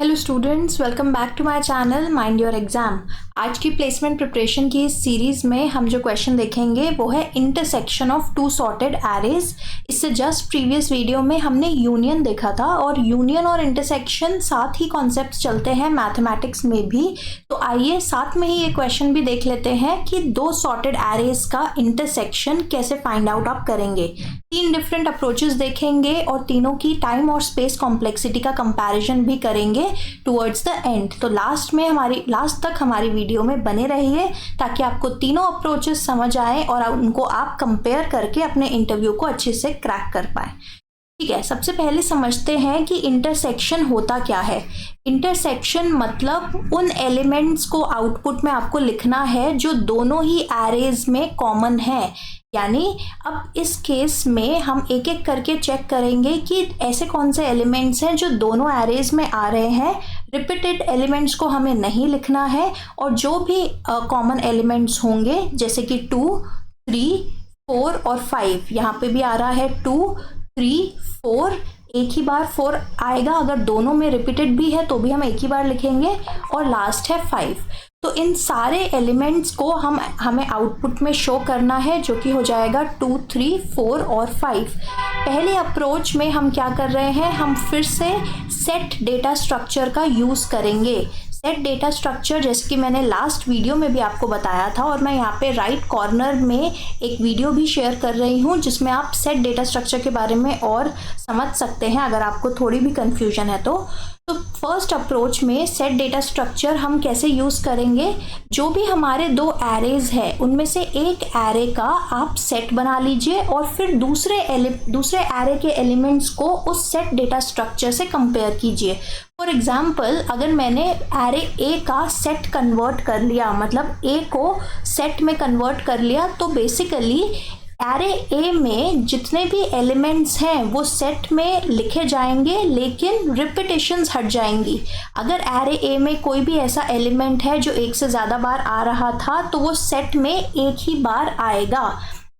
Hello students, welcome back to my channel mind your exam. आज की placement preparation की इस सीरीज़ में हम जो क्वेश्चन देखेंगे वो है intersection of two sorted arrays. इससे जस्ट प्रीवियस वीडियो में हमने यूनियन देखा था और यूनियन और इंटरसेक्शन साथ ही कॉन्सेप्ट चलते हैं मैथमेटिक्स में भी। तो आइए साथ में ही ये क्वेश्चन भी देख लेते हैं कि दो सॉर्टेड एरेज का इंटरसेक्शन कैसे फाइंड आउट आप करेंगे। तीन डिफरेंट अप्रोचेस देखेंगे और तीनों की टाइम और स्पेस कॉम्प्लेक्सिटी का कंपैरिजन भी करेंगे टुवर्ड्स द एंड। तो लास्ट तक हमारी वीडियो में बने रहिए ताकि आपको तीनों अप्रोचेस समझ आए और उनको आप कंपेयर करके अपने इंटरव्यू को अच्छे से क्रैक कर पाए। ठीक है, सबसे पहले समझते हैं कि इंटरसेक्शन होता क्या है। इंटरसेक्शन मतलब उन एलिमेंट्स को आउटपुट में आपको लिखना है जो दोनों ही एरेज में कॉमन है। यानी अब इस केस में हम एक एक करके चेक करेंगे कि ऐसे कौन से एलिमेंट्स हैं जो दोनों एरेज में आ रहे हैं। रिपीटेड एलिमेंट्स को हमें नहीं लिखना है और जो भी कॉमन एलिमेंट्स होंगे जैसे कि 2, 3, 4 और 5, यहाँ पे भी आ रहा है 2, 3, 4, एक ही बार 4 आएगा। अगर दोनों में रिपीटेड भी है तो भी हम एक ही बार लिखेंगे और लास्ट है 5। तो इन सारे एलिमेंट्स को हमें आउटपुट में शो करना है जो कि हो जाएगा 2, 3, 4 और 5। पहले अप्रोच में हम क्या कर रहे हैं, हम फिर से सेट डेटा स्ट्रक्चर का यूज़ करेंगे। सेट डेटा स्ट्रक्चर जैसे कि मैंने लास्ट वीडियो में भी आपको बताया था और मैं यहाँ पे राइट कॉर्नर में एक वीडियो भी शेयर कर रही हूँ जिसमें आप सेट डेटा स्ट्रक्चर के बारे में और समझ सकते हैं अगर आपको थोड़ी भी कंफ्यूजन है तो फर्स्ट अप्रोच में सेट डेटा स्ट्रक्चर हम कैसे यूज़ करेंगे। जो भी हमारे दो एरेज है उनमें से एक एरे का आप सेट बना लीजिए और फिर दूसरे एरे के एलिमेंट्स को उस सेट डेटा स्ट्रक्चर से कंपेयर कीजिए। फॉर एग्जाम्पल, अगर मैंने एरे ए का सेट कन्वर्ट कर लिया, मतलब ए को सेट में कन्वर्ट कर लिया, तो बेसिकली एरे ए में जितने भी एलिमेंट्स हैं वो सेट में लिखे जाएंगे लेकिन रिपीटेशंस हट जाएंगी। अगर एरे ए में कोई भी ऐसा एलिमेंट है जो एक से ज़्यादा बार आ रहा था तो वो सेट में एक ही बार आएगा।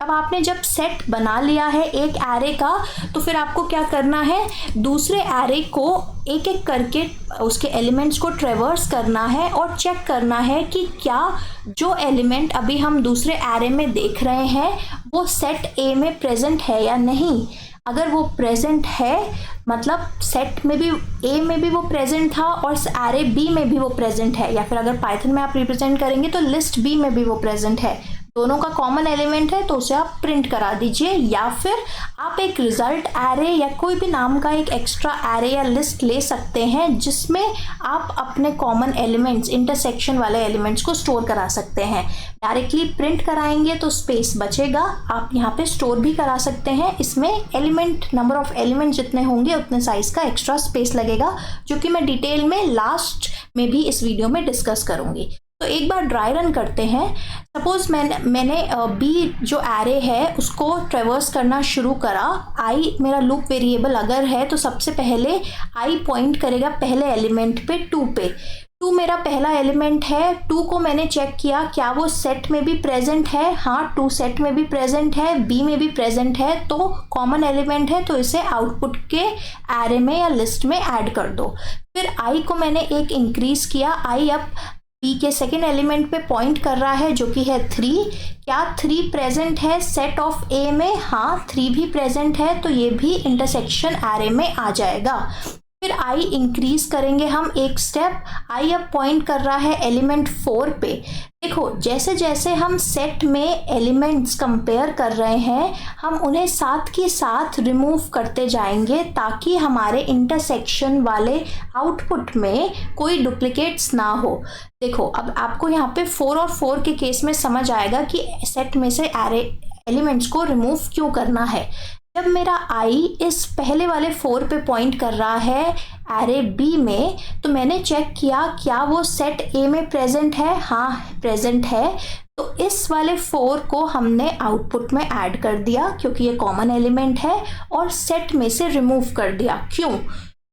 अब आपने जब सेट बना लिया है एक एरे का तो फिर आपको क्या करना है, दूसरे एरे को एक एक करके उसके एलिमेंट्स को ट्रेवर्स करना है और चेक करना है कि क्या जो एलिमेंट अभी हम दूसरे एरे में देख रहे हैं वो सेट ए में प्रेजेंट है या नहीं। अगर वो प्रेजेंट है मतलब सेट में भी ए में भी वो प्रेजेंट था और एरे बी में भी वो प्रेजेंट है, या फिर अगर पाइथन में आप रिप्रेजेंट करेंगे तो लिस्ट बी में भी वो प्रेजेंट है, दोनों का कॉमन एलिमेंट है तो उसे आप प्रिंट करा दीजिए। या फिर आप एक रिजल्ट एरे या कोई भी नाम का एक एक्स्ट्रा एरे या लिस्ट ले सकते हैं जिसमें आप अपने कॉमन एलिमेंट्स, इंटरसेक्शन वाले एलिमेंट्स को स्टोर करा सकते हैं। डायरेक्टली प्रिंट कराएंगे तो स्पेस बचेगा, आप यहाँ पे स्टोर भी करा सकते हैं। इसमें एलिमेंट, नंबर ऑफ एलिमेंट जितने होंगे उतने साइज का एक्स्ट्रा स्पेस लगेगा जो कि मैं डिटेल में लास्ट में भी इस वीडियो में डिस्कस करूँगी। तो एक बार ड्राई रन करते हैं। सपोज मैंने बी जो एरे है उसको ट्रेवर्स करना शुरू करा। आई मेरा लूप वेरिएबल अगर है तो सबसे पहले आई पॉइंट करेगा पहले एलिमेंट पे 2 पे। 2 मेरा पहला एलिमेंट है। 2 को मैंने चेक किया क्या वो सेट में भी प्रेजेंट है। हाँ, 2 सेट में भी प्रेजेंट है, बी में भी प्रेजेंट है, तो कॉमन एलिमेंट है तो इसे आउटपुट के एरे में या लिस्ट में ऐड कर दो। फिर आई को मैंने एक इंक्रीज किया। आई अब बी के सेकेंड एलिमेंट पे पॉइंट कर रहा है जो कि है 3। क्या 3 प्रेजेंट है सेट ऑफ ए में? हाँ, 3 भी प्रेजेंट है तो ये भी इंटरसेक्शन एरे में आ जाएगा। फिर आई इंक्रीज करेंगे हम एक स्टेप। आई अब पॉइंट कर रहा है एलिमेंट 4 पे। देखो, जैसे जैसे हम सेट में एलिमेंट्स कंपेयर कर रहे हैं हम उन्हें साथ के साथ रिमूव करते जाएंगे ताकि हमारे इंटरसेक्शन वाले आउटपुट में कोई डुप्लीकेट्स ना हो। देखो, अब आपको यहाँ पे 4 और 4 के केस में समझ आएगा कि सेट में से एलिमेंट्स को रिमूव क्यों करना है। जब मेरा आई इस पहले वाले 4 पे पॉइंट कर रहा है एरे बी में तो मैंने चेक किया क्या वो सेट ए में प्रेजेंट है। हाँ, प्रेजेंट है, तो इस वाले 4 को हमने आउटपुट में ऐड कर दिया क्योंकि ये कॉमन एलिमेंट है और सेट में से रिमूव कर दिया। क्यों?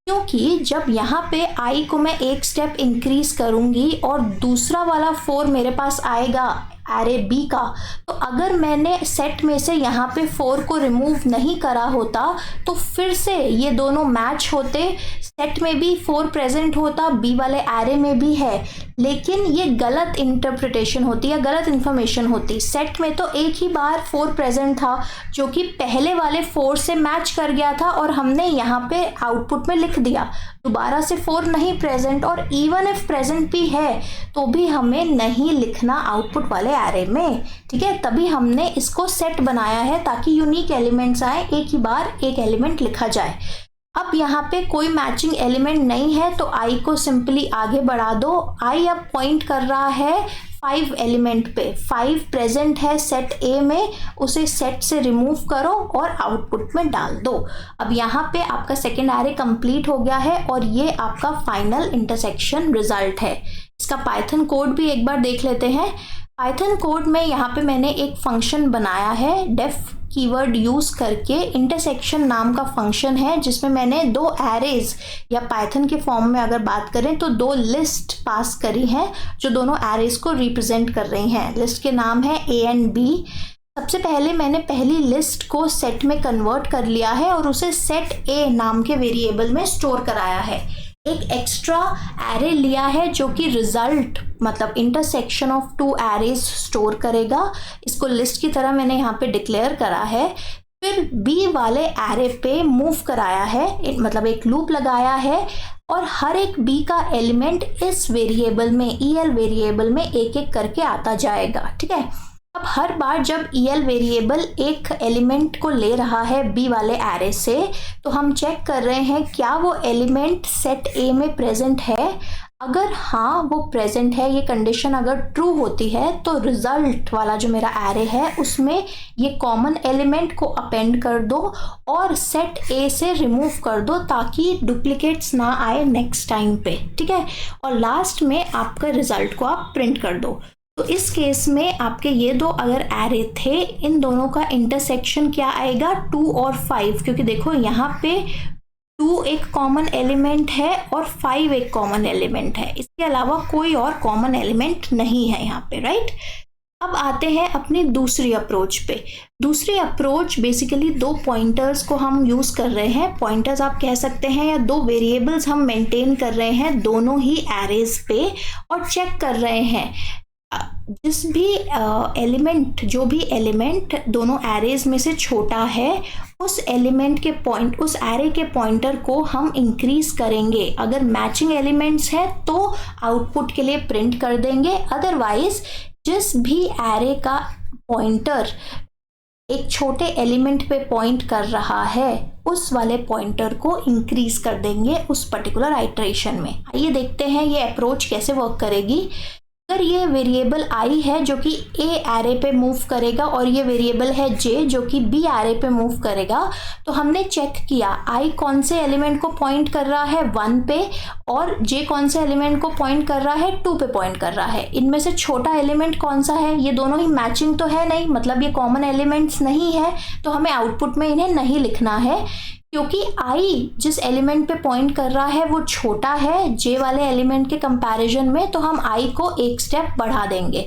क्योंकि जब यहाँ पे आई को मैं एक स्टेप इंक्रीज करूँगी और दूसरा वाला 4 मेरे पास आएगा एरे बी का, तो अगर मैंने सेट में से यहाँ पे 4 को रिमूव नहीं करा होता तो फिर से ये दोनों मैच होते, सेट में भी 4 प्रेजेंट होता, बी वाले एरे में भी है, लेकिन ये गलत इंटरप्रिटेशन होती है, गलत इन्फॉर्मेशन होती। सेट में तो एक ही बार 4 प्रेजेंट था जो कि पहले वाले 4 से मैच कर गया था और हमने यहाँ पे आउटपुट में लिख दिया। दोबारा से 4 नहीं प्रेजेंट, और इवन इफ प्रेजेंट भी है तो भी हमें नहीं लिखना आउटपुट वाले एरे में, ठीक है। तभी हमने इसको सेट बनाया है ताकि यूनिक एलिमेंट्स आए, एक ही बार एक एलिमेंट लिखा जाए। अब यहाँ पे कोई मैचिंग एलिमेंट नहीं है तो आई को सिंपली आगे बढ़ा दो। आई अब पॉइंट कर रहा है 5 एलिमेंट पे, 5 प्रेजेंट है सेट ए में, उसे सेट से रिमूव करो और आउटपुट में डाल दो। अब यहाँ पे आपका सेकेंड एरे कंप्लीट हो गया है और ये आपका फाइनल इंटरसेक्शन रिजल्ट है। इसका पाइथन कोड भी एक बार देख लेते हैं। पाइथन कोड में यहाँ पे मैंने एक फंक्शन बनाया है, डेफ कीवर्ड यूज करके इंटरसेक्शन नाम का फंक्शन है, जिसमें मैंने 2 एरेज या पाइथन के फॉर्म में अगर बात करें तो 2 लिस्ट पास करी हैं जो दोनों एरेज को रिप्रेजेंट कर रही हैं। लिस्ट के नाम है ए एंड बी। सबसे पहले मैंने पहली लिस्ट को सेट में कन्वर्ट कर लिया है और उसे सेट ए नाम के वेरिएबल में स्टोर कराया है। एक एक्स्ट्रा एरे लिया है जो कि रिजल्ट मतलब इंटरसेक्शन ऑफ 2 एरेज स्टोर करेगा। इसको लिस्ट की तरह मैंने यहाँ पे डिक्लेयर करा है। फिर बी वाले एरे पे मूव कराया है, मतलब एक लूप लगाया है और हर एक बी का एलिमेंट इस वेरिएबल में, ईएल वेरिएबल में एक एक करके आता जाएगा, ठीक है। अब हर बार जब ईएल वेरिएबल एक एलिमेंट को ले रहा है बी वाले एरे से, तो हम चेक कर रहे हैं क्या वो एलिमेंट सेट ए में प्रेजेंट है। अगर हाँ वो प्रेजेंट है, ये कंडीशन अगर ट्रू होती है, तो रिजल्ट वाला जो मेरा एरे है उसमें ये कॉमन एलिमेंट को अपेंड कर दो और सेट ए से रिमूव कर दो ताकि डुप्लीकेट्स ना आए नेक्स्ट टाइम पे, ठीक है। और लास्ट में आपका रिजल्ट को आप प्रिंट कर दो। तो इस केस में आपके ये 2 अगर एरे थे, इन दोनों का इंटरसेक्शन क्या आएगा, 2 और 5, क्योंकि देखो यहाँ पे 2 एक कॉमन एलिमेंट है और 5 एक कॉमन एलिमेंट है, इसके अलावा कोई और कॉमन एलिमेंट नहीं है यहाँ पे, राइट। अब आते हैं अपनी दूसरी अप्रोच पे। दूसरी अप्रोच बेसिकली 2 पॉइंटर्स को हम यूज कर रहे हैं, पॉइंटर्स आप कह सकते हैं, या 2 वेरिएबल्स हम मेंटेन कर रहे हैं दोनों ही एरेज पे और चेक कर रहे हैं जिस भी एलिमेंट, जो भी एलिमेंट दोनों एरेज में से छोटा है, उस एलिमेंट के पॉइंट, उस एरे के पॉइंटर को हम इंक्रीज करेंगे। अगर मैचिंग एलिमेंट्स है तो आउटपुट के लिए प्रिंट कर देंगे, अदरवाइज जिस भी एरे का पॉइंटर एक छोटे एलिमेंट पे पॉइंट कर रहा है, उस वाले पॉइंटर को इंक्रीज कर देंगे उस पर्टिकुलर आइटरेशन में। आइए देखते हैं ये अप्रोच कैसे वर्क करेगी। अगर ये वेरिएबल आई है जो कि ए एरे पे मूव करेगा और ये वेरिएबल है जे जो कि बी एरे पे मूव करेगा, तो हमने चेक किया आई कौन से एलिमेंट को पॉइंट कर रहा है 1 पे और जे कौन से एलिमेंट को पॉइंट कर रहा है 2 पे पॉइंट कर रहा है। इनमें से छोटा एलिमेंट कौन सा है, ये दोनों ही मैचिंग तो है नहीं, मतलब ये कॉमन एलिमेंट्स नहीं है, तो हमें आउटपुट में इन्हें नहीं लिखना है क्योंकि आई जिस एलिमेंट पे पॉइंट कर रहा है वो छोटा है जे वाले एलिमेंट के कंपैरिजन में, तो हम आई को एक स्टेप बढ़ा देंगे।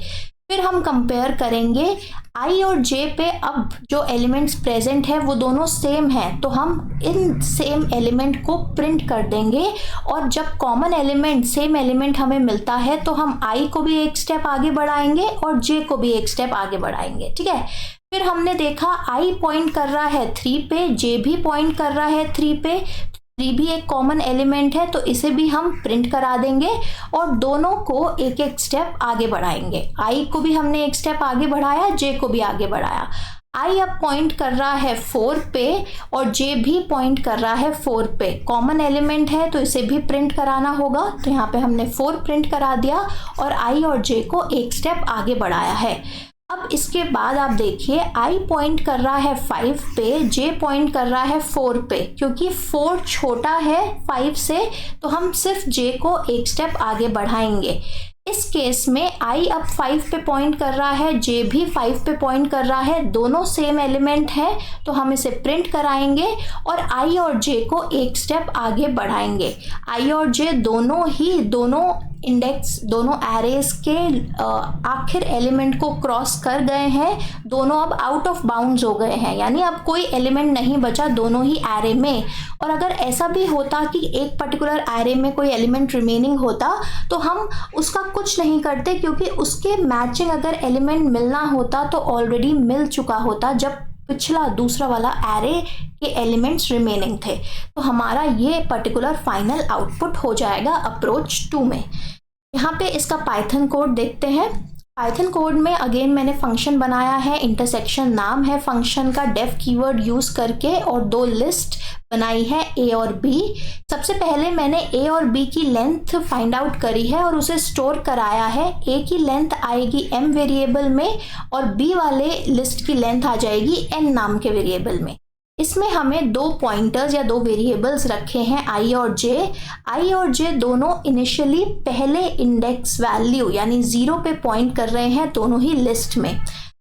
फिर हम कंपेयर करेंगे आई और जे पे। अब जो एलिमेंट्स प्रेजेंट है वो दोनों सेम हैं, तो हम इन सेम एलिमेंट को प्रिंट कर देंगे और जब कॉमन एलिमेंट, सेम एलिमेंट हमें मिलता है तो हम आई को भी एक स्टेप आगे बढ़ाएंगे और जे को भी एक स्टेप आगे बढ़ाएंगे, ठीक है। फिर हमने देखा आई पॉइंट कर रहा है 3 पे, जे भी पॉइंट कर रहा है 3 पे, 3 भी एक कॉमन एलिमेंट है तो इसे भी हम प्रिंट करा देंगे और दोनों को एक एक स्टेप आगे बढ़ाएंगे। आई को भी हमने एक स्टेप आगे बढ़ाया, जे को भी आगे बढ़ाया। आई अब पॉइंट कर रहा है 4 पे और जे भी पॉइंट कर रहा है 4 पे, कॉमन एलिमेंट है तो इसे भी प्रिंट कराना होगा, तो यहाँ पे हमने 4 प्रिंट करा दिया और आई और जे को एक स्टेप आगे बढ़ाया है। अब इसके बाद आप देखिए आई पॉइंट कर रहा है 5 पे, जे पॉइंट कर रहा है 4 पे, क्योंकि 4 छोटा है 5 से तो हम सिर्फ जे को एक स्टेप आगे बढ़ाएंगे। इस केस में i अब 5 पे पॉइंट कर रहा है, j भी 5 पे पॉइंट कर रहा है, दोनों सेम एलिमेंट है, तो हम इसे प्रिंट कराएंगे और i और j को एक स्टेप आगे बढ़ाएंगे। i और j दोनों इंडेक्स, दोनों एरेज के आखिर एलिमेंट को क्रॉस कर गए हैं, दोनों अब आउट ऑफ बाउंड्स हो गए हैं, यानी अब कोई एलिमेंट नहीं बचा दोनों ही एरे में। और अगर ऐसा भी होता कि एक पर्टिकुलर एरे में कोई एलिमेंट रिमेनिंग होता तो हम उसका कुछ नहीं करते, क्योंकि उसके मैचिंग अगर एलिमेंट मिलना होता तो ऑलरेडी मिल चुका होता जब पिछला दूसरा वाला एरे के एलिमेंट्स रिमेनिंग थे। तो हमारा ये पर्टिकुलर फाइनल आउटपुट हो जाएगा अप्रोच 2 में। यहाँ पे इसका पाइथन कोड देखते हैं। पाइथन कोड में अगेन मैंने फंक्शन बनाया है, इंटरसेक्शन नाम है फंक्शन का, डेफ कीवर्ड यूज़ करके, और 2 लिस्ट बनाई है a और b। सबसे पहले मैंने a और b की लेंथ फाइंड आउट करी है और उसे स्टोर कराया है। a की लेंथ आएगी m वेरिएबल में और b वाले लिस्ट की लेंथ आ जाएगी n नाम के वेरिएबल में। इसमें हमें 2 पॉइंटर्स या 2 वेरिएबल्स रखे हैं i और j दोनों इनिशियली पहले इंडेक्स वैल्यू यानी 0 पे पॉइंट कर रहे हैं दोनों ही लिस्ट में।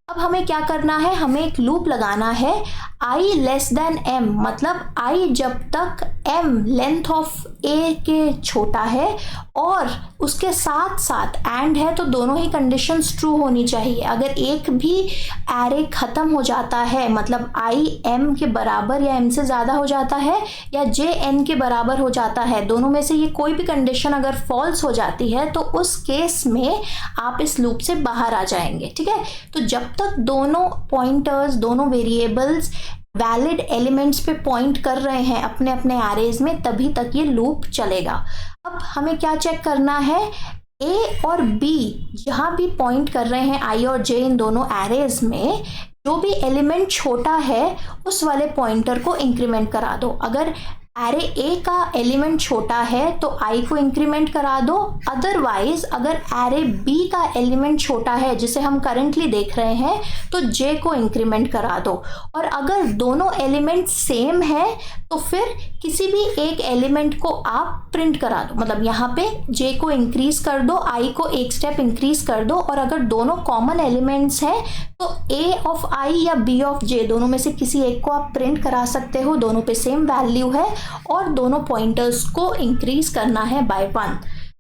अब हमें क्या करना है, हमें एक लूप लगाना है i लेस देन m, मतलब i जब तक m लेंथ ऑफ a के छोटा है और उसके साथ साथ एंड है तो दोनों ही कंडीशंस ट्रू होनी चाहिए। अगर एक भी एरे खत्म हो जाता है, मतलब i m के बराबर या m से ज़्यादा हो जाता है या j n के बराबर हो जाता है, दोनों में से ये कोई भी कंडीशन अगर फॉल्स हो जाती है तो उस केस में आप इस लूप से बाहर आ जाएंगे। ठीक है, तो जब तक दोनों पॉइंटर्स, दोनों वेरिएबल्स वैलिड एलिमेंट्स पे पॉइंट कर रहे हैं अपने अपने एरेज में, तभी तक ये लूप चलेगा। अब हमें क्या चेक करना है, a और b जहाँ भी पॉइंट कर रहे हैं i और j इन दोनों एरेज में, जो भी एलिमेंट छोटा है उस वाले पॉइंटर को इंक्रीमेंट करा दो। अगर एरे a का एलिमेंट छोटा है तो i को इंक्रीमेंट करा दो, अदरवाइज अगर एरे b का एलिमेंट छोटा है जिसे हम करेंटली देख रहे हैं तो j को इंक्रीमेंट करा दो। और अगर दोनों एलिमेंट सेम है तो फिर किसी भी एक एलिमेंट को आप प्रिंट करा दो, मतलब यहाँ पे j को इंक्रीज कर दो, i को एक स्टेप इंक्रीज कर दो, और अगर दोनों कॉमन एलिमेंट्स हैं तो a ऑफ i या b ऑफ j दोनों में से किसी एक को आप प्रिंट करा सकते हो, दोनों पे सेम वैल्यू है और दोनों पॉइंटर्स को इंक्रीज करना है बाय 1।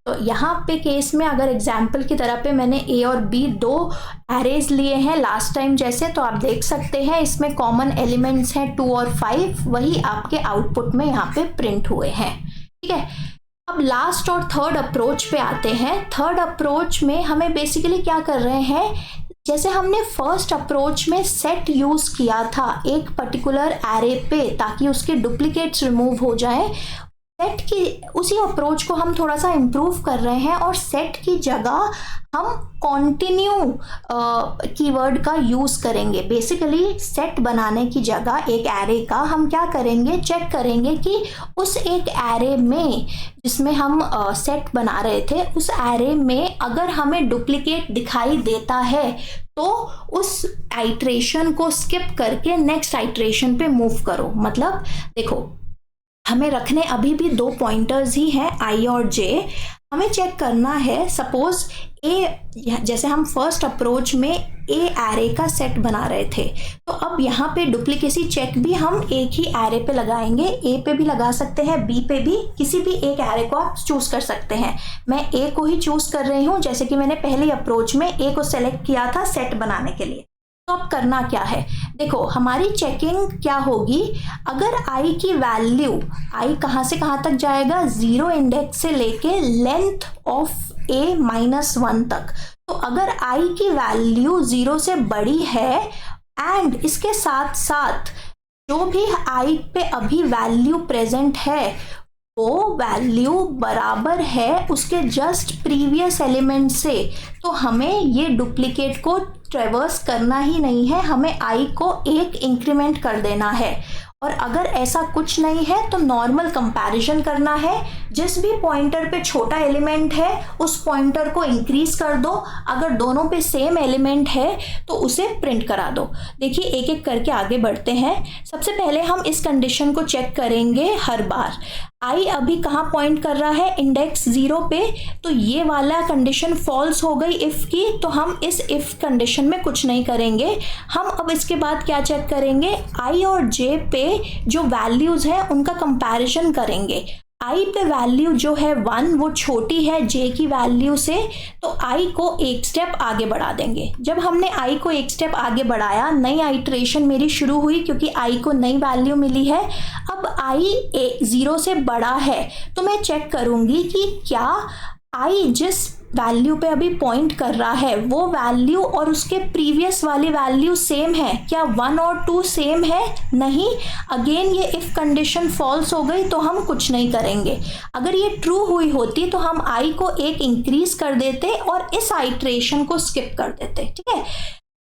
तो यहाँ पे केस में अगर एग्जाम्पल की तरह पे मैंने a और b 2 एरेज लिए हैं लास्ट टाइम जैसे, तो आप देख सकते हैं इसमें कॉमन एलिमेंट्स हैं 2 और 5, वही आपके आउटपुट में यहाँ पे प्रिंट हुए हैं। ठीक है, अब लास्ट और थर्ड अप्रोच पे आते हैं। थर्ड अप्रोच में हमें बेसिकली क्या कर रहे हैं, जैसे हमने फर्स्ट अप्रोच में सेट यूज़ किया था एक पर्टिकुलर एरे पे ताकि उसके डुप्लीकेट्स रिमूव हो जाएं, सेट की उसी अप्रोच को हम थोड़ा सा इम्प्रूव कर रहे हैं और सेट की जगह हम कॉन्टिन्यू कीवर्ड का यूज़ करेंगे। बेसिकली सेट बनाने की जगह एक एरे का हम क्या करेंगे, चेक करेंगे कि उस एक एरे में जिसमें हम सेट बना रहे थे उस एरे में अगर हमें डुप्लीकेट दिखाई देता है तो उस आइट्रेशन को स्किप करके नेक्स्ट आइट्रेशन पे मूव करो। मतलब देखो, हमें रखने अभी भी 2 पॉइंटर्स ही हैं i और j। हमें चेक करना है, सपोज a, जैसे हम फर्स्ट अप्रोच में a एरे का सेट बना रहे थे, तो अब यहाँ पे डुप्लीकेसी चेक भी हम एक ही एरे पे लगाएंगे। a पे भी लगा सकते हैं, b पे भी, किसी भी एक एरे को आप चूज कर सकते हैं। मैं a को ही चूज कर रही हूँ, जैसे कि मैंने पहले अप्रोच में a को सेलेक्ट किया था सेट बनाने के लिए। तो अब करना क्या है, देखो हमारी चेकिंग क्या होगी, अगर i की वैल्यू, i कहाँ से कहाँ तक जाएगा, 0 इंडेक्स से लेके लेंथ ऑफ a -1 तक। तो अगर i की वैल्यू 0 से बड़ी है एंड इसके साथ साथ जो भी i पे अभी वैल्यू प्रेजेंट है वो वैल्यू बराबर है उसके जस्ट प्रीवियस एलिमेंट से, तो हमें ये डुप्लीकेट को ट्रेवर्स करना ही नहीं है, हमें i को 1 इंक्रीमेंट कर देना है। और अगर ऐसा कुछ नहीं है तो नॉर्मल कंपैरिजन करना है, जिस भी पॉइंटर पे छोटा एलिमेंट है उस पॉइंटर को इंक्रीज कर दो, अगर दोनों पे सेम एलिमेंट है तो उसे प्रिंट करा दो। देखिए एक एक करके आगे बढ़ते हैं। सबसे पहले हम इस कंडीशन को चेक करेंगे हर बार। आई अभी कहाँ पॉइंट कर रहा है, इंडेक्स 0 पे, तो ये वाला कंडीशन फॉल्स हो गई इफ़ की, तो हम इस इफ़ कंडीशन में कुछ नहीं करेंगे। हम अब इसके बाद क्या चेक करेंगे, आई और जे पे जो वैल्यूज़ है उनका कंपैरिजन करेंगे। आई पे वैल्यू जो है 1 वो छोटी है जे की वैल्यू से, तो आई को एक स्टेप आगे बढ़ा देंगे। जब हमने आई को एक स्टेप आगे बढ़ाया, नई आइट्रेशन मेरी शुरू हुई क्योंकि आई को नई वैल्यू मिली है। अब आई 0 से बड़ा है तो मैं चेक करूँगी कि क्या आई जिस वैल्यू पे अभी पॉइंट कर रहा है वो वैल्यू और उसके प्रीवियस वाली वैल्यू सेम है, क्या 1 और 2 सेम है, नहीं। अगेन ये इफ कंडीशन फॉल्स हो गई तो हम कुछ नहीं करेंगे। अगर ये ट्रू हुई होती तो हम आई को एक इंक्रीज कर देते और इस आइट्रेशन को स्किप कर देते, ठीक है।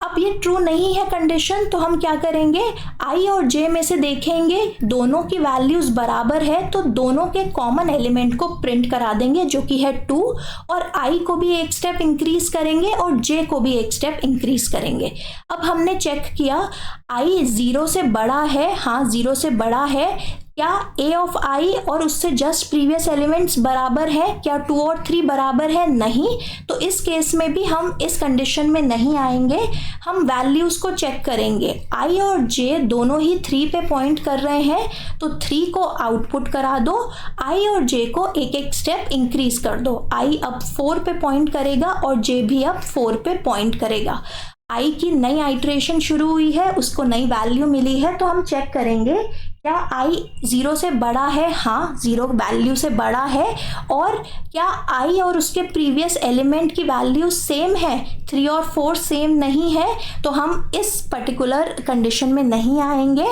अब ये ट्रू नहीं है कंडीशन, तो हम क्या करेंगे, आई और जे में से देखेंगे दोनों की वैल्यूज बराबर है तो दोनों के कॉमन एलिमेंट को प्रिंट करा देंगे जो कि है 2, और आई को भी एक स्टेप इंक्रीज करेंगे और जे को भी एक स्टेप इंक्रीज करेंगे। अब हमने चेक किया आई 0 से बड़ा है, हाँ 0 से बड़ा है। क्या a ऑफ i और उससे जस्ट प्रीवियस एलिमेंट्स बराबर है, क्या 2 और 3 बराबर है, नहीं। तो इस केस में भी हम इस कंडीशन में नहीं आएंगे, हम वैल्यूज को चेक करेंगे। i और j दोनों ही 3 पे पॉइंट कर रहे हैं तो 3 को आउटपुट करा दो, i और j को एक एक स्टेप इंक्रीज कर दो। i अब 4 पे पॉइंट करेगा और j भी अब 4 पे पॉइंट करेगा। आई की नई आइट्रेशन शुरू हुई है, उसको नई वैल्यू मिली है, तो हम चेक करेंगे क्या आई 0 से बड़ा है, हाँ 0 वैल्यू से बड़ा है, और क्या आई और उसके प्रीवियस एलिमेंट की वैल्यू सेम है, 3 और 4 सेम नहीं है, तो हम इस पर्टिकुलर कंडीशन में नहीं आएंगे।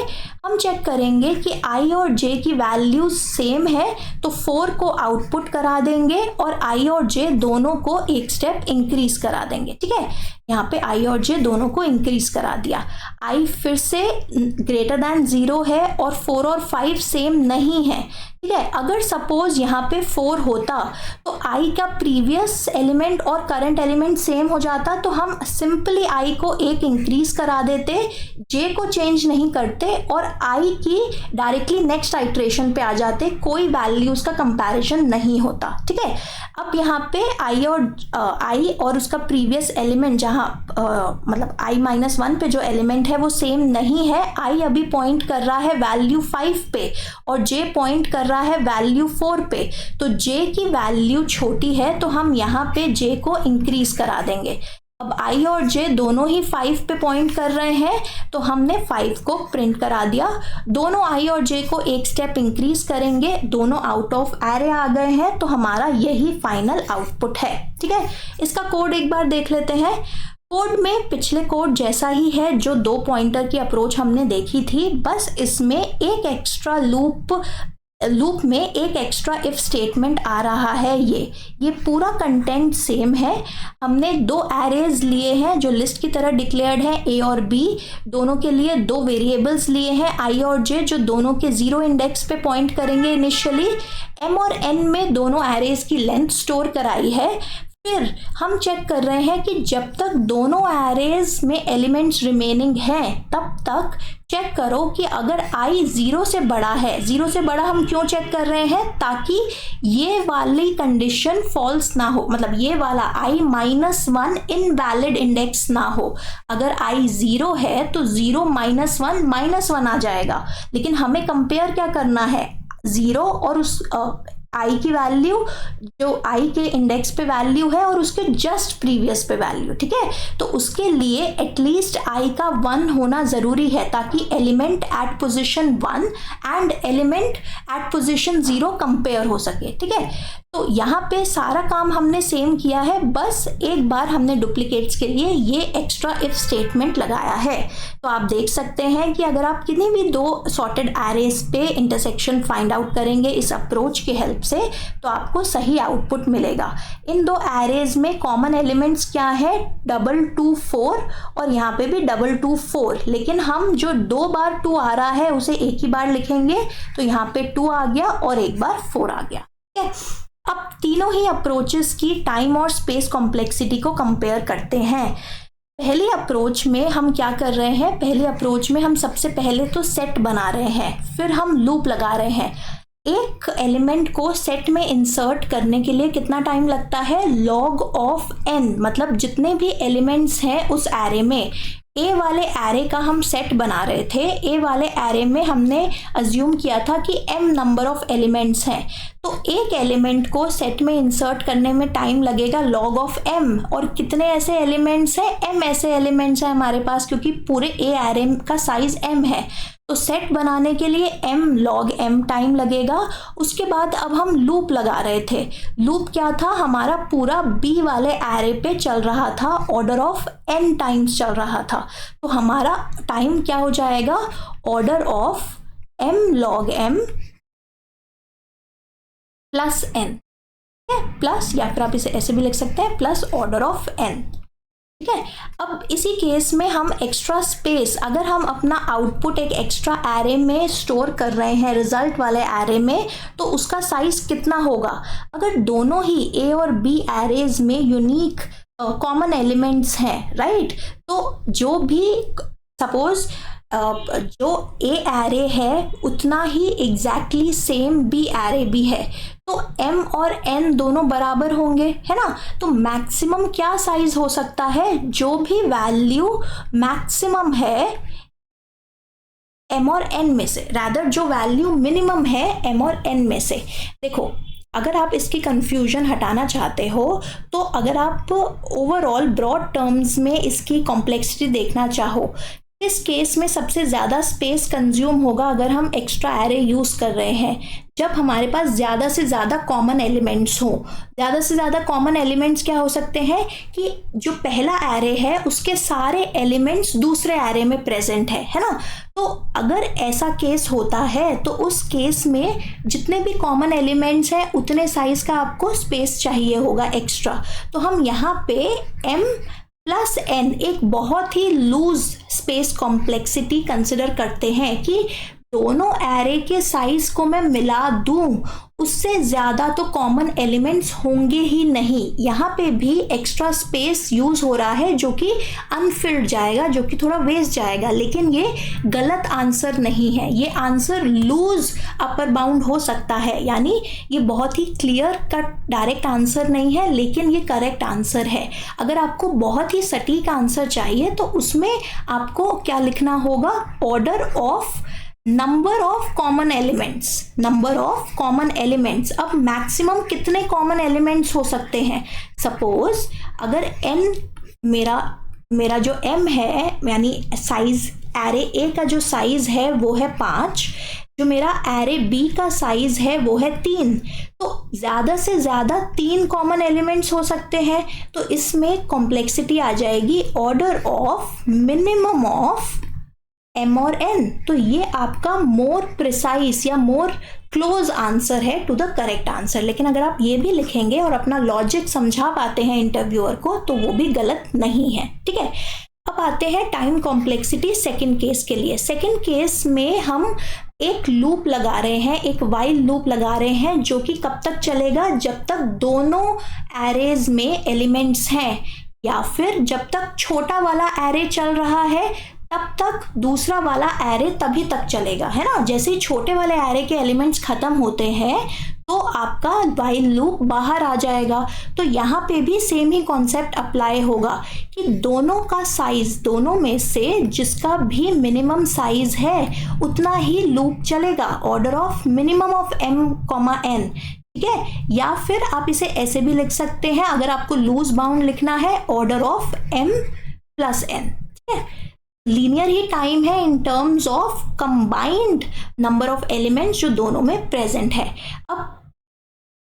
हम चेक करेंगे कि आई और जे की वैल्यू सेम है तो 4 को आउटपुट करा देंगे और आई और जे दोनों को एक स्टेप इंक्रीज करा देंगे, ठीक है। यहाँ पे आई और जे दोनों को इंक्रीज करा दिया। आई फिर से ग्रेटर दैन 0 है और 4 और 5 सेम नहीं है, ठीक है। अगर सपोज यहाँ पे 4 होता तो आई का प्रीवियस एलिमेंट और करंट एलिमेंट सेम हो जाता, तो हम सिंपली आई को एक इंक्रीज करा देते, जे को चेंज नहीं करते और आई की डायरेक्टली नेक्स्ट आइट्रेशन पे आ जाते, कोई वैल्यूज का कंपैरिजन नहीं होता, ठीक है। अब यहाँ पे आई और उसका प्रीवियस एलिमेंट जहाँ मतलब i-1 पे जो एलिमेंट है वो सेम नहीं है। आई अभी पॉइंट कर रहा है वैल्यू 5 पे और जे पॉइंट कर रहा है वैल्यू 4 पे, तो जे की वैल्यू छोटी है तो हम यहाँ पे जे को इंक्रीज करा देंगे। अब आई और जे दोनों ही 5 पे पॉइंट कर रहे हैं तो हमने 5 को प्रिंट करा दिया। दोनों आई और जे को एक स्टेप इंक्रीज करेंगे, दोनों आउट ऑफ एरे आ गए हैं, तो हमारा यही फाइनल आउटपुट है, ठीक है। इसका कोड एक बार देख लेते हैं। कोड में पिछले कोड जैसा ही है जो 2 पॉइंटर की अप्रोच हमने देखी थी, बस इसमें एक एक्स्ट्रा लूप में एक एक्स्ट्रा इफ स्टेटमेंट आ रहा है। ये पूरा कंटेंट सेम है। हमने 2 एरेज लिए हैं जो लिस्ट की तरह डिक्लेयर्ड है, ए और बी, दोनों के लिए 2 वेरिएबल्स लिए हैं, आई और जे, जो दोनों के 0 इंडेक्स पे पॉइंट करेंगे इनिशियली। एम और एन में दोनों एरेज की लेंथ स्टोर कराई है। फिर हम चेक कर रहे हैं कि जब तक दोनों एरेज में एलिमेंट्स रिमेनिंग हैं तब तक चेक करो कि अगर i 0 से बड़ा है, 0 से बड़ा हम क्यों चेक कर रहे हैं, ताकि ये वाली कंडीशन फॉल्स ना हो, मतलब ये वाला i-1 इनवैलिड इंडेक्स ना हो। अगर i 0 है तो 0 -1 आ जाएगा, लेकिन हमें कंपेयर क्या करना है, 0 और उस आई की वैल्यू जो आई के इंडेक्स पे वैल्यू है और उसके जस्ट प्रीवियस पे वैल्यू, ठीक है। तो उसके लिए एटलीस्ट आई का 1 होना ज़रूरी है ताकि element at position 1 and element at position 0 compare हो सके, ठीक है। तो यहाँ पे सारा काम हमने सेम किया है, बस एक बार हमने डुप्लीकेट्स के लिए ये एक्स्ट्रा इफ स्टेटमेंट लगाया है। तो आप देख सकते हैं कि अगर आप किन्हीं भी 2 सॉर्टेड एरेज पे इंटरसेक्शन फाइंड आउट करेंगे इस अप्रोच की हेल्प से तो आपको सही आउटपुट मिलेगा। इन 2 एरेज में कॉमन एलिमेंट्स क्या है, 2 2 4 और यहाँ पे भी 2 2 4, लेकिन हम जो 2 बार 2 आ रहा है उसे एक ही बार लिखेंगे, तो यहाँ पे 2 आ गया और एक बार 4 आ गया, ठीक है। अब तीनों ही अप्रोचेस की टाइम और स्पेस कॉम्प्लेक्सिटी को कंपेयर करते हैं। पहली अप्रोच में हम क्या कर रहे हैं, पहली अप्रोच में हम सबसे पहले तो सेट बना रहे हैं, फिर हम लूप लगा रहे हैं। एक एलिमेंट को सेट में इंसर्ट करने के लिए कितना टाइम लगता है, log ऑफ n, मतलब जितने भी एलिमेंट्स हैं उस एरे में, ए वाले एरे का हम सेट बना रहे थे, ए वाले एरे में हमने अज्यूम किया था कि m नंबर ऑफ एलिमेंट्स हैं, तो एक एलिमेंट को सेट में इंसर्ट करने में टाइम लगेगा log ऑफ m, और कितने ऐसे एलिमेंट्स हैं, m ऐसे एलिमेंट्स हैं हमारे पास, क्योंकि पूरे ए एरे का साइज m है, तो सेट बनाने के लिए m log m टाइम लगेगा। उसके बाद अब हम लूप लगा रहे थे, लूप क्या था, हमारा पूरा b वाले एरे पे चल रहा था, ऑर्डर ऑफ n टाइम्स चल रहा था, तो हमारा टाइम क्या हो जाएगा, order of m log m plus n, ठीक है, प्लस, या फिर आप इसे ऐसे भी लिख सकते हैं, प्लस ऑर्डर ऑफ n, ठीक है। अब इसी केस में हम एक्स्ट्रा स्पेस, अगर हम अपना आउटपुट एक एक्स्ट्रा एरे में स्टोर कर रहे हैं, रिजल्ट वाले एरे में, तो उसका साइज कितना होगा, अगर दोनों ही ए और बी एरेज में यूनिक कॉमन एलिमेंट्स हैं, राइट, तो जो भी सपोज जो ए एरे है उतना ही एग्जैक्टली सेम बी एरे भी है, तो m और n दोनों बराबर होंगे, है ना, तो मैक्सिमम क्या साइज हो सकता है, जो भी वैल्यू मैक्सिमम है m और n में से, रादर जो वैल्यू मिनिमम है m और n में से। देखो, अगर आप इसकी कंफ्यूजन हटाना चाहते हो, तो अगर आप ओवरऑल ब्रॉड टर्म्स में इसकी कॉम्प्लेक्सिटी देखना चाहो, इस केस में सबसे ज़्यादा स्पेस कंज्यूम होगा अगर हम एक्स्ट्रा एरे यूज़ कर रहे हैं, जब हमारे पास ज़्यादा से ज़्यादा कॉमन एलिमेंट्स हो। ज़्यादा से ज़्यादा कॉमन एलिमेंट्स क्या हो सकते हैं कि जो पहला एरे है उसके सारे एलिमेंट्स दूसरे एरे में प्रेजेंट है ना, तो अगर ऐसा केस होता है तो उस केस में जितने भी कॉमन एलिमेंट्स हैं उतने साइज़ का आपको स्पेस चाहिए होगा एक्स्ट्रा। तो हम यहाँ पे m प्लस n एक बहुत ही लूज स्पेस कॉम्प्लेक्सिटी कंसिडर करते हैं कि दोनों एरे के साइज को मैं मिला दूं, उससे ज़्यादा तो कॉमन एलिमेंट्स होंगे ही नहीं। यहाँ पे भी एक्स्ट्रा स्पेस यूज़ हो रहा है जो कि अनफिल्ड जाएगा, जो कि थोड़ा वेस्ट जाएगा, लेकिन ये गलत आंसर नहीं है, ये आंसर लूज अपर बाउंड हो सकता है, यानी ये बहुत ही क्लियर कट डायरेक्ट आंसर नहीं है, लेकिन ये करेक्ट आंसर है। अगर आपको बहुत ही सटीक आंसर चाहिए तो उसमें आपको क्या लिखना होगा, order of number of common elements, number of common elements. अब मैक्सिमम कितने कॉमन एलिमेंट्स हो सकते हैं, सपोज अगर n मेरा जो m है, यानी साइज एरे a का जो साइज है वो है 5, जो मेरा एरे b का साइज है वो है 3, तो ज़्यादा से ज़्यादा 3 कॉमन एलिमेंट्स हो सकते हैं, तो इसमें कॉम्प्लेक्सिटी आ जाएगी order of minimum of m और n। तो ये आपका मोर प्रिसाइज या मोर क्लोज आंसर है टू द करेक्ट आंसर। लेकिन अगर आप ये भी लिखेंगे और अपना लॉजिक समझा पाते हैं इंटरव्यूअर को तो वो भी गलत नहीं है, ठीक है। अब आते हैं टाइम कॉम्प्लेक्सिटी सेकंड केस के लिए। सेकंड केस में हम एक लूप लगा रहे हैं, एक वाइल लूप लगा रहे हैं, जो कि कब तक चलेगा, जब तक दोनों एरेज में एलिमेंट्स हैं, या फिर जब तक छोटा वाला एरे चल रहा है तब तक दूसरा वाला एरे तभी तक चलेगा, है ना। जैसे ही छोटे वाले एरे के एलिमेंट्स खत्म होते हैं तो आपका वाइल लूप बाहर आ जाएगा। तो यहाँ पे भी सेम ही कॉन्सेप्ट अप्लाई होगा कि दोनों का साइज, दोनों में से जिसका भी मिनिमम साइज है उतना ही लूप चलेगा, order of minimum of m, n, ठीक है। या फिर आप इसे ऐसे भी लिख सकते हैं, अगर आपको लूज बाउंड लिखना है, order of m plus n, ठीक है। लीनियर ही टाइम है in terms of combined number of elements जो दोनों में प्रेजेंट है। अब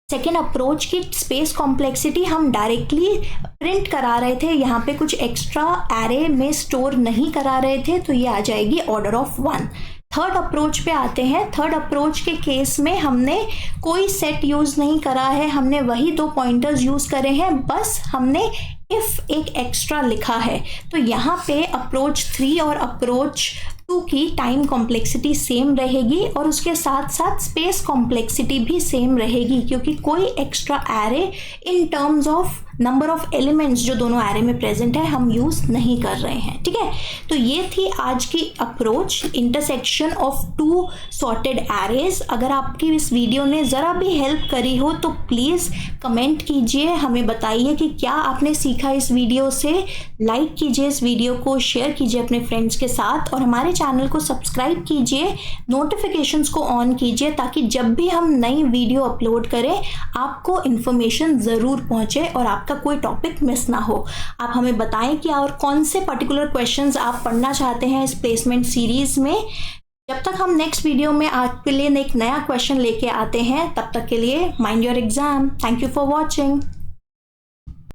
सेकेंड अप्रोच की स्पेस कॉम्प्लेक्सिटी हम डायरेक्टली प्रिंट करा रहे थे, यहाँ पे कुछ एक्स्ट्रा एरे में स्टोर नहीं करा रहे थे, तो ये आ जाएगी ऑर्डर ऑफ 1। थर्ड अप्रोच पे आते हैं। थर्ड अप्रोच के केस में हमने कोई सेट यूज़ नहीं करा है, हमने वही 2 पॉइंटर्स यूज़ करे हैं, बस हमने इफ़ एक एक्स्ट्रा लिखा है। तो यहाँ पे अप्रोच 3 और अप्रोच 2 की टाइम कॉम्प्लेक्सिटी सेम रहेगी और उसके साथ साथ स्पेस कॉम्प्लेक्सिटी भी सेम रहेगी, क्योंकि कोई extra array in terms of number of elements जो दोनों एरे में प्रेजेंट है हम यूज़ नहीं कर रहे हैं। ठीक है, तो ये थी आज की approach, intersection of two sorted arrays. अगर आपकी इस वीडियो ने ज़रा भी हेल्प करी हो तो प्लीज़ कमेंट कीजिए, हमें बताइए कि क्या आपने सीखा इस वीडियो से। लाइक कीजिए इस वीडियो को, शेयर कीजिए अपने फ्रेंड्स के साथ और हमारे चैनल को सब्सक्राइब कीजिए, नोटिफिकेशंस को ऑन कीजिए ताकि जब भी हम नई वीडियो अपलोड करें आपको इन्फॉर्मेशन ज़रूर पहुंचे और आपका कोई टॉपिक मिस ना हो। आप हमें बताएं कि और कौन से पर्टिकुलर क्वेश्चंस आप पढ़ना चाहते हैं इस प्लेसमेंट सीरीज़ में। जब तक हम नेक्स्ट वीडियो में आपके लिए एक नया क्वेश्चन लेके आते हैं, तब तक के लिए mind your exam. Thank you for watching.